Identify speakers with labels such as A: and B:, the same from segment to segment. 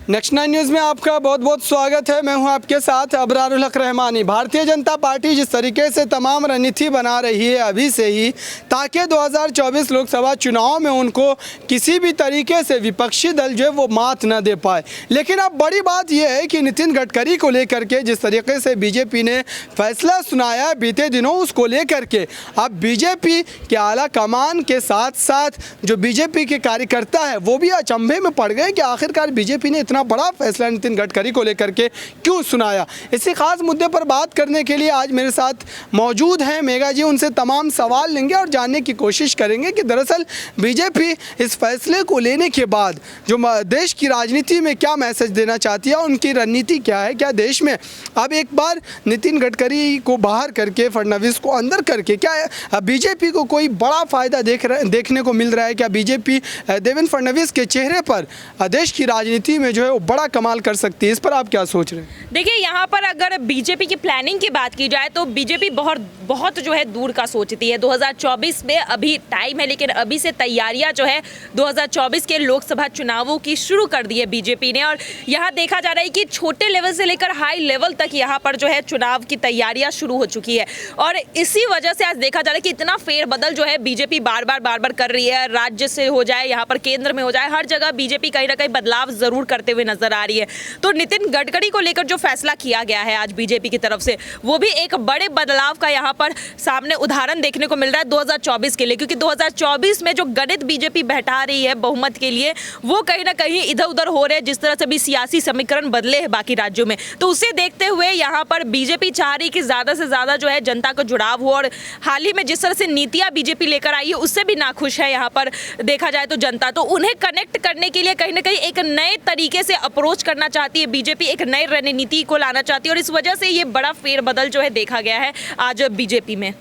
A: Next 9 news में आपका बहुत बहुत स्वागत है। मैं हूं आपके साथ अबरारुल हक रहमानी। भारतीय जनता पार्टी जिस तरीके से तमाम रणनीति बना रही है अभी से ही, ताकि 2024 लोकसभा चुनाव में उनको किसी भी तरीके से विपक्षी दल जो है वो मात न दे पाए। लेकिन अब बड़ी बात यह है कि नितिन गडकरी को लेकर के जिस तरीके से बीजेपी ने फैसला सुनाया बीते दिनों, उसको लेकर के अब बीजेपी के आला कमान के साथ साथ जो बीजेपी के कार्यकर्ता है वो भी अचंभे में पड़ गए कि आखिरकार बीजेपी ने इतना बड़ा फैसला नितिन गडकरी को लेकर के क्यों सुनाया। इसी खास मुद्दे पर बात करने के लिए आज मेरे साथ मौजूद हैं मेघा जी। उनसे तमाम सवाल लेंगे और जानने की कोशिश करेंगे कि दरअसल बीजेपी इस फैसले को लेने के बाद जो देश की राजनीति में क्या मैसेज देना चाहती है, उनकी रणनीति क्या है। क्या देश में अब एक बार नितिन गडकरी को बाहर करके फडणवीस को अंदर करके क्या बीजेपी को कोई बड़ा फायदा देखने को मिल रहा है? क्या बीजेपी देवेंद्र फडणवीस के चेहरे पर देश की राजनीति में जो है वो बड़ा कमाल कर सकती है? इस पर आप क्या सोच रहे हैं?
B: देखिए, यहाँ पर अगर बीजेपी की प्लानिंग की बात की जाए तो बीजेपी बहुत जो है दूर का सोचती है। 2024 में अभी टाइम है, लेकिन अभी से तैयारियां जो है 2024 के लोकसभा चुनावों की शुरू कर दी है बीजेपी ने। और यहाँ देखा जा रहा है कि छोटे लेवल से लेकर हाई लेवल तक यहाँ पर जो है चुनाव की तैयारियां शुरू हो चुकी है। और इसी वजह से आज देखा जा रहा है कि इतना फेरबदल जो है बीजेपी बार बार कर रही है। राज्य से हो जाए, यहाँ पर केंद्र में हो जाए, हर जगह बीजेपी कहीं ना कहीं बदलाव जरूर करते हुए नजर आ रही है। तो नितिन गडकरी को लेकर जो फैसला किया गया है आज बीजेपी की तरफ से, वो भी एक बड़े बदलाव का यहाँ पर सामने उदाहरण देखने को मिल रहा है 2024 के लिए। क्योंकि 2024 में जो गणित बीजेपी बैठा रही है बहुमत के लिए, वो कहीं ना कहीं इधर उधर हो रहे हैं, जिस तरह से भी सियासी समीकरण बदले हैं बाकी राज्यों में। तो उसे देखते हुए यहाँ पर बीजेपी चाह रही कि ज्यादा से ज्यादा जो है जनता को जुड़ाव हो। और हाल ही में जिस तरह से नीतियां बीजेपी लेकर आई है उससे भी नाखुश है यहाँ पर देखा जाए तो जनता। तो उन्हें कनेक्ट करने के लिए कहीं ना कहीं एक नए तरीके से अप्रोच करना चाहती है बीजेपी, एक नई रणनीति को लाना चाहती है। और इस वजह से ये बड़ा फेरबदल जो है देखा गया है आज बीजेपी में।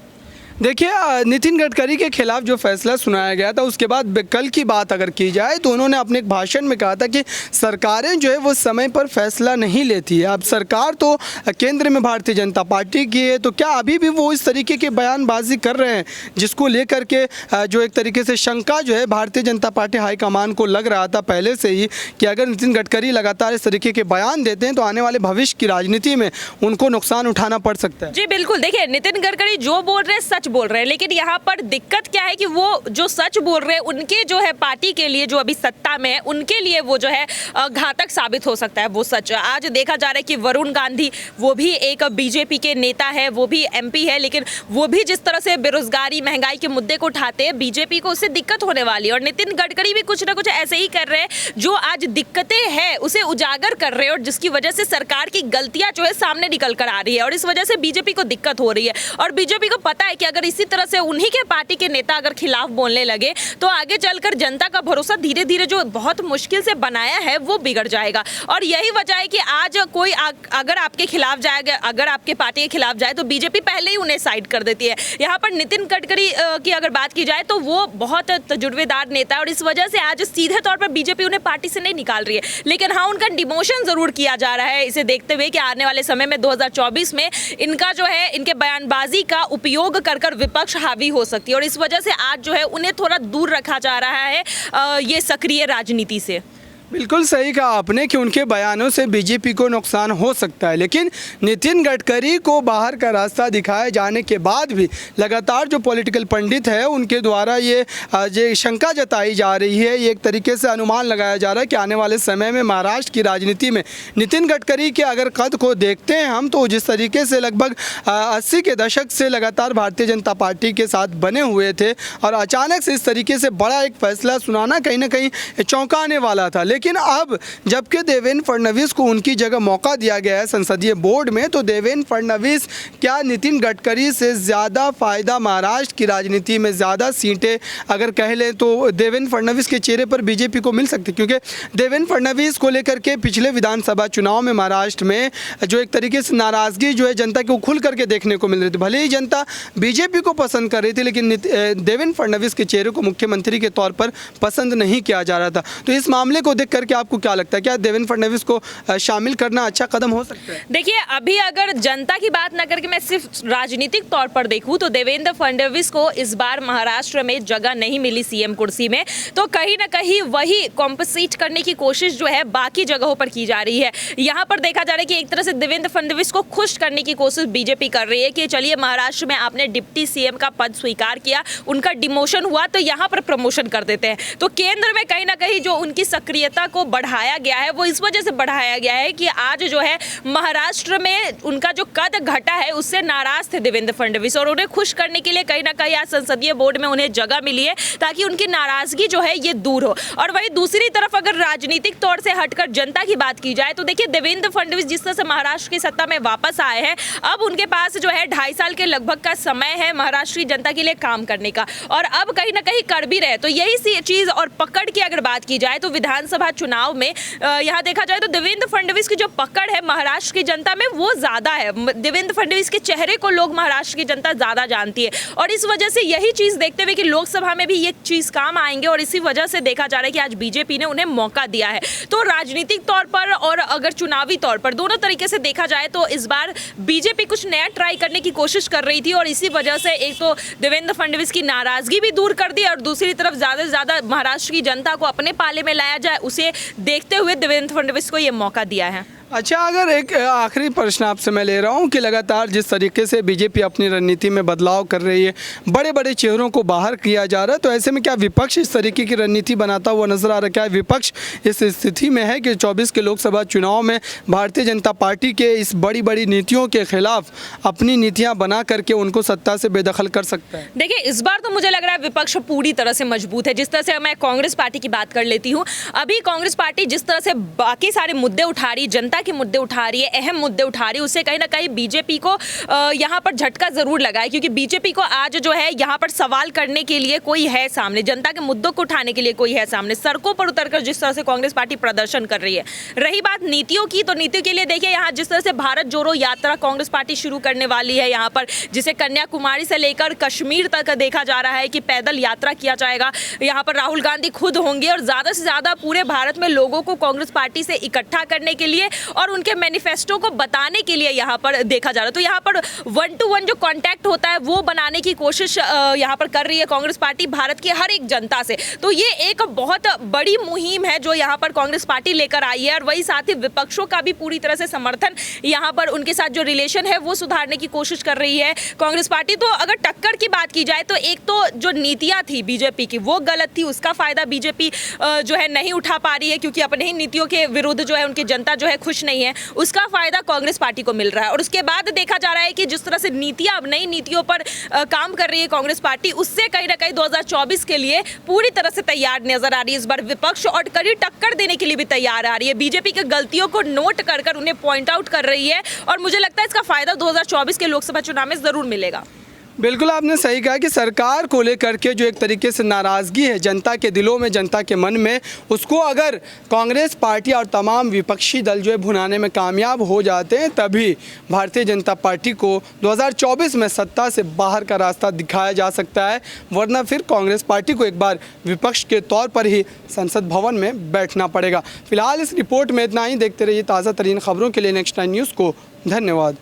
A: देखिए, नितिन गडकरी के खिलाफ जो फैसला सुनाया गया था उसके बाद कल की बात अगर की जाए तो उन्होंने अपने एक भाषण में कहा था कि सरकारें जो है वो समय पर फैसला नहीं लेती है। अब सरकार तो केंद्र में भारतीय जनता पार्टी की है, तो क्या अभी भी वो इस तरीके की बयानबाजी कर रहे हैं जिसको लेकर के जो एक तरीके से शंका जो है भारतीय जनता पार्टी हाईकमान को लग रहा था पहले से ही कि अगर नितिन गडकरी लगातार इस तरीके के बयान देते हैं तो आने वाले भविष्य की राजनीति में उनको नुकसान उठाना पड़ सकता है?
B: जी बिल्कुल। देखिए, नितिन गडकरी जो बोल रहे हैं सच बोल रहे हैं, लेकिन यहाँ पर दिक्कत क्या है कि वो जो सच बोल रहे हैं उनके जो है पार्टी के लिए, जो अभी सत्ता में है, उनके लिए वो जो है घातक साबित हो सकता है वो सच। आज देखा जा रहा है कि वरुण गांधी, वो भी एक बीजेपी के नेता है, वो भी एमपी है, लेकिन वो भी जिस तरह से बेरोजगारी महंगाई के मुद्दे को उठाते हैं, बीजेपी को उससे दिक्कत होने वाली है। और नितिन गडकरी भी कुछ ना कुछ ऐसे ही कर रहे हैं, जो आज दिक्कतें हैं उसे उजागर कर रहे हैं और जिसकी वजह से सरकार की गलतियां जो है सामने निकल कर आ रही है। और इस वजह से बीजेपी को दिक्कत हो रही है। और बीजेपी को पता है कि अगर इसी तरह से उन्हीं के पार्टी के नेता अगर खिलाफ बोलने लगे तो आगे चलकर जनता का भरोसा धीरे धीरे जो बहुत मुश्किल से बनाया है वो बिगड़ जाएगा। और यही वजह है कि आज कोई अगर आपके खिलाफ जाएगा, अगर आपके पार्टी के खिलाफ जाए तो बीजेपी पहले ही उन्हें साइड कर देती है। यहाँ पर नितिन गडकरी की अगर बात की जाए तो वो बहुत तजुर्बेदार नेता है और इस वजह से आज सीधे तौर पर बीजेपी उन्हें पार्टी से नहीं निकाल रही है, लेकिन हाँ उनका डिमोशन जरूर किया जा रहा है, इसे देखते हुए कि आने वाले समय में 2024 में इनका जो है इनके बयानबाजी का उपयोग कर विपक्ष हावी हो सकती है। और इस वजह से आज जो है उन्हें थोड़ा दूर रखा जा रहा है ये सक्रिय राजनीति से।
A: बिल्कुल सही कहा आपने कि उनके बयानों से बीजेपी को नुकसान हो सकता है, लेकिन नितिन गडकरी को बाहर का रास्ता दिखाए जाने के बाद भी लगातार जो पॉलिटिकल पंडित है उनके द्वारा ये शंका जताई जा रही है, ये एक तरीके से अनुमान लगाया जा रहा है कि आने वाले समय में महाराष्ट्र की राजनीति में नितिन गडकरी के अगर कद को देखते हैं हम, तो जिस तरीके से लगभग 80 के दशक से लगातार भारतीय जनता पार्टी के साथ बने हुए थे और अचानक से इस तरीके से बड़ा एक फैसला सुनाना कहीं ना कहीं चौंकाने वाला था। लेकिन अब जबकि देवेंद्र फडणवीस को उनकी जगह मौका दिया गया है संसदीय बोर्ड में, तो देवेंद्र फडणवीस क्या नितिन गडकरी से ज़्यादा फायदा महाराष्ट्र की राजनीति में, ज़्यादा सीटें अगर कह लें तो देवेंद्र फडणवीस के चेहरे पर बीजेपी को मिल सकती? क्योंकि देवेंद्र फडणवीस को लेकर के पिछले विधानसभा चुनाव में महाराष्ट्र में जो एक तरीके से नाराज़गी जो है जनता को खुल करके देखने को मिल रही थी। भले ही जनता बीजेपी को पसंद कर रही थी, लेकिन देवेंद्र फडणवीस के चेहरे को मुख्यमंत्री के तौर पर पसंद नहीं किया जा रहा था। तो इस मामले को देख करके आपको क्या लगता है, क्या देवेंद्र फडणवीस को शामिल करना अच्छा कदम हो सकता है?
B: देखिए, अभी अगर जनता की बात ना करके मैं सिर्फ राजनीतिक तौर पर देखूं तो देवेंद्र फडणवीस को इस बार महाराष्ट्र में जगह नहीं मिली सीएम कुर्सी में, तो कहीं ना कहीं वही कॉम्पनसेट करने की कोशिश जो है बाकी जगहों पर की जा रही है। यहाँ पर देखा जा रहा है कि एक तरह से देवेंद्र फडणवीस को खुश करने की कोशिश बीजेपी कर रही है कि चलिए महाराष्ट्र में आपने डिप्टी सीएम का पद स्वीकार किया, उनका डिमोशन हुआ तो यहाँ पर प्रमोशन कर देते हैं। तो केंद्र में कहीं ना कहीं जो उनकी सक्रियता को बढ़ाया गया है वो इस वजह से बढ़ाया गया है कि आज जो है महाराष्ट्र में उनका जो कद घटा है उससे नाराज थे देवेंद्र फडणवीस, और उन्हें खुश करने के लिए कहीं ना कहीं आज संसदीय बोर्ड में उन्हें जगह मिली है ताकि उनकी नाराजगी जो है ये दूर हो। और वहीं दूसरी तरफ अगर राजनीतिक तौर से हटकर जनता की बात की जाए तो देखिए, देवेंद्र फडणवीस जिस तरह से महाराष्ट्र की सत्ता में वापस आए हैं, अब उनके पास जो है 2.5 साल के लगभग का समय है महाराष्ट्र की जनता के लिए काम करने का, और अब कहीं ना कहीं कर भी रहे। तो यही सी चीज और पकड़ की अगर बात की जाए तो विधानसभा चुनाव में यहाँ देखा जाए तो देवेंद्र फडणवीस की जो पकड़ है महाराष्ट्र की जनता में वो ज्यादा है। देवेंद्र फडणवीस के चेहरे को लोग महाराष्ट्र की जनता ज्यादा जानती है, और इस वजह से यही चीज देखते हुए कि लोकसभा में भी ये चीज काम आएंगे, और इसी वजह से देखा जा रहा है कि आज बीजेपी ने उन्हें मौका दिया है। तो राजनीतिक तौर पर और अगर चुनावी तौर पर दोनों तरीके से देखा जाए तो इस बार बीजेपी कुछ नया ट्राई करने की कोशिश कर रही थी, और इसी वजह से एक तो देवेंद्र फडणवीस की नाराजगी भी दूर कर दी, और दूसरी तरफ ज्यादा से ज्यादा महाराष्ट्र की जनता को अपने पाले में लाया जाए उसे देखते हुए देवेंद्र फडणवीस को यह मौका दिया है।
A: अच्छा, अगर एक आखिरी प्रश्न आपसे मैं ले रहा हूं कि लगातार जिस तरीके से बीजेपी अपनी रणनीति में बदलाव कर रही है, बड़े बड़े चेहरों को बाहर किया जा रहा है, तो ऐसे में क्या विपक्ष इस तरीके की रणनीति बनाता हुआ नजर आ रहा है? क्या विपक्ष इस स्थिति में है कि 24 के लोकसभा चुनाव में भारतीय जनता पार्टी के इस बड़ी बड़ी नीतियों के खिलाफ अपनी नीतियाँ बना करके उनको सत्ता से बेदखल कर सकता है?
B: देखिए, इस बार तो मुझे लग रहा है विपक्ष पूरी तरह से मजबूत है। जिस तरह से मैं कांग्रेस पार्टी की बात कर लेती हूँ, अभी कांग्रेस पार्टी जिस तरह से बाकी सारे मुद्दे उठा रही, जनता के मुद्दे उठा रही है, अहम मुद्दे उठा रही है, उससे कहीं ना कहीं बीजेपी को यहाँ पर झटका जरूर लगा है, क्योंकि बीजेपी को आज जो है यहाँ पर सवाल करने के लिए कोई है सामने, जनता के मुद्दों को उठाने के लिए कोई है सामने। सड़कों पर उतरकर जिस तरह से कांग्रेस पार्टी प्रदर्शन कर रही है। रही बात नीतियों की, तो नीतियों के लिए देखिए, यहाँ जिस तरह से भारत जोड़ो यात्रा कांग्रेस पार्टी शुरू करने वाली है यहाँ पर, जिसे कन्याकुमारी से लेकर कश्मीर तक देखा जा रहा है कि पैदल यात्रा किया जाएगा। यहाँ पर राहुल गांधी खुद होंगे और ज्यादा से ज्यादा पूरे भारत में लोगों को कांग्रेस पार्टी से इकट्ठा करने के लिए और उनके मैनिफेस्टो को बताने के लिए यहाँ पर देखा जा रहा है। तो यहाँ पर 1-to-1 जो कांटेक्ट होता है वो बनाने की कोशिश यहाँ पर कर रही है कांग्रेस पार्टी भारत की हर एक जनता से। तो ये एक बहुत बड़ी मुहिम है जो यहाँ पर कांग्रेस पार्टी लेकर आई है, और वही साथ ही विपक्षों का भी पूरी तरह से समर्थन यहाँ पर उनके साथ जो रिलेशन है वो सुधारने की कोशिश कर रही है कांग्रेस पार्टी। तो अगर टक्कर की बात की जाए तो एक तो जो नीतियाँ थी बीजेपी की वो गलत थी, उसका फायदा बीजेपी जो है नहीं उठा पा रही है, क्योंकि अपने ही नीतियों के विरुद्ध जो है उनकी जनता जो है खुश नहीं है, उसका फायदा कांग्रेस पार्टी को मिल रहा है। और उसके बाद देखा जा रहा है कि जिस तरह से नीतियां, अब नई नीतियों पर काम कर रही है कांग्रेस पार्टी, उससे कहीं ना कहीं 2024 के लिए पूरी तरह से तैयार नजर आ रही है इस बार विपक्ष, और कड़ी टक्कर देने के लिए भी तैयार आ रही है। बीजेपी की गलतियों को नोट कर उन्हें पॉइंट आउट कर रही है, और मुझे लगता है इसका फायदा 2024 के लोकसभा चुनाव में जरूर मिलेगा।
A: बिल्कुल, आपने सही कहा कि सरकार को लेकर के जो एक तरीके से नाराज़गी है जनता के दिलों में, जनता के मन में, उसको अगर कांग्रेस पार्टी और तमाम विपक्षी दल जो है भुनाने में कामयाब हो जाते हैं, तभी भारतीय जनता पार्टी को 2024 में सत्ता से बाहर का रास्ता दिखाया जा सकता है, वरना फिर कांग्रेस पार्टी को एक बार विपक्ष के तौर पर ही संसद भवन में बैठना पड़ेगा। फिलहाल इस रिपोर्ट में इतना ही। देखते रहिए ताज़ा तरीन खबरों के लिए नेक्स्ट 9 न्यूज़ को। धन्यवाद।